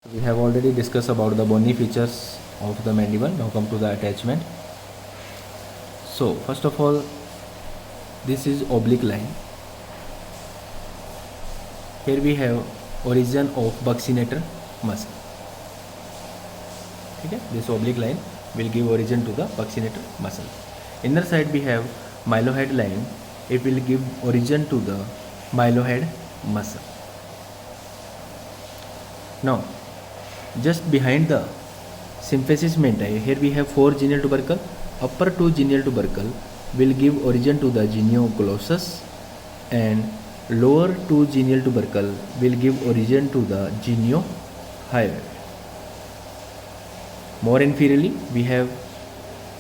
We have already discussed about the bony features of the mandible. Now come to the attachment. So first of all, this is oblique line. Here we have origin of buccinator muscle. Okay, this oblique line will give origin to the buccinator muscle. Inner side we have mylohyoid line. It will give origin to the mylohyoid muscle. Now, just behind the symphysis mentae, here we have 4 genial tubercle. Upper 2 genial tubercle will give origin to the genioglossus, and lower 2 genial tubercle will give origin to the geniohyoid. More inferiorly, we have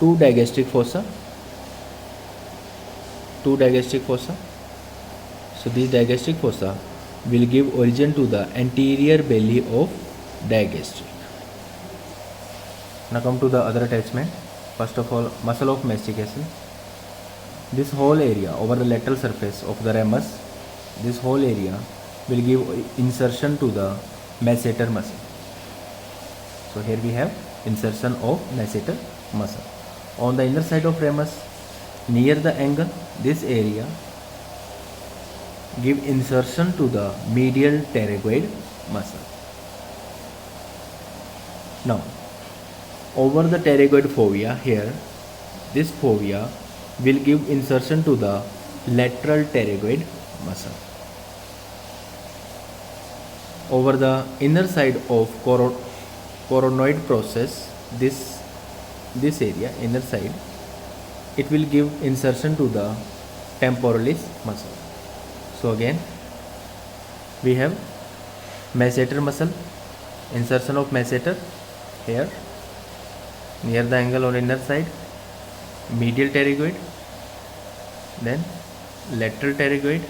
2 digastric fossa. So these digastric fossa will give origin to the anterior belly of digastric. Now come to the other attachment. First of all, muscle of mastication. This whole area over the lateral surface of the ramus, this whole area will give insertion to the masseter muscle. So here we have insertion of masseter muscle. On the inner side of ramus, near the angle, this area give insertion to the medial pterygoid muscle. Now, over the pterygoid fovea here, this fovea will give insertion to the lateral pterygoid muscle. Over the inner side of coronoid process, this area, inner side, it will give insertion to the temporalis muscle. So again, we have masseter muscle, insertion of masseter here, near the angle on inner side, medial pterygoid, then lateral pterygoid,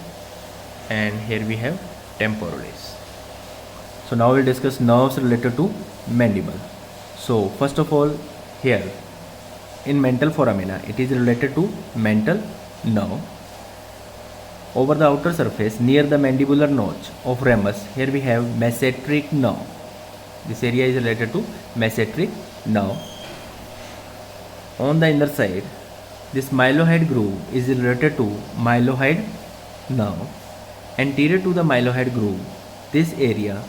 and here we have temporalis. So now we'll discuss nerves related to mandible. So first of all, here in mental foramina, it is related to mental nerve. Over the outer surface, near the mandibular notch of ramus, here we have masseteric nerve. This area is related to masseteric nerve. On the inner side, this mylohyoid groove is related to mylohyoid nerve. Anterior to the mylohyoid groove, this area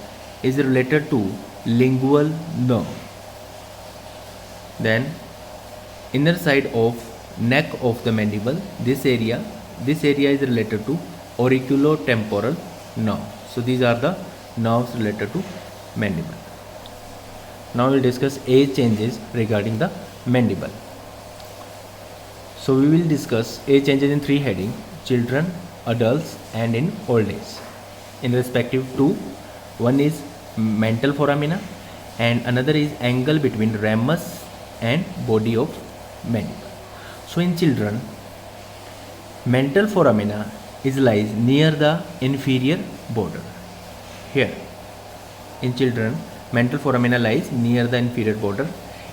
is related to lingual nerve. Then, inner side of neck of the mandible, this area is related to auriculotemporal nerve. So these are the nerves related to mandible. Now we will discuss age changes regarding the mandible. So we will discuss age changes in 3 headings: children, adults, and in old age, in respective to. One is mental foramina and another is angle between ramus and body of mandible. So in children, mental foramina lies near the inferior border. Here, in children, mental foramina lies near the inferior border.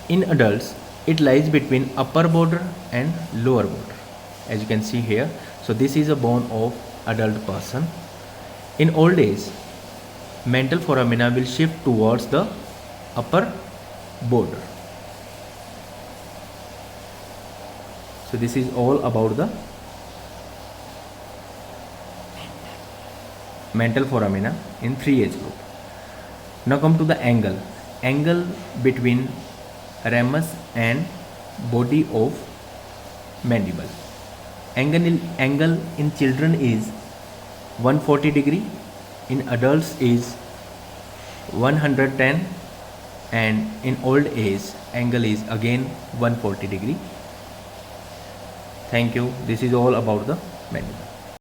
In adults, it lies between upper border and lower border, as you can see here. So this is a bone of adult person. In old age, mental foramina will shift towards the upper border. So this is all about the mental foramina in 3 age group. Now come to the angle between ramus and body of mandible. Angle in children is 140 degree, in adults is 110, and in old age angle is again 140 degree. Thank you. This is all about the mandible.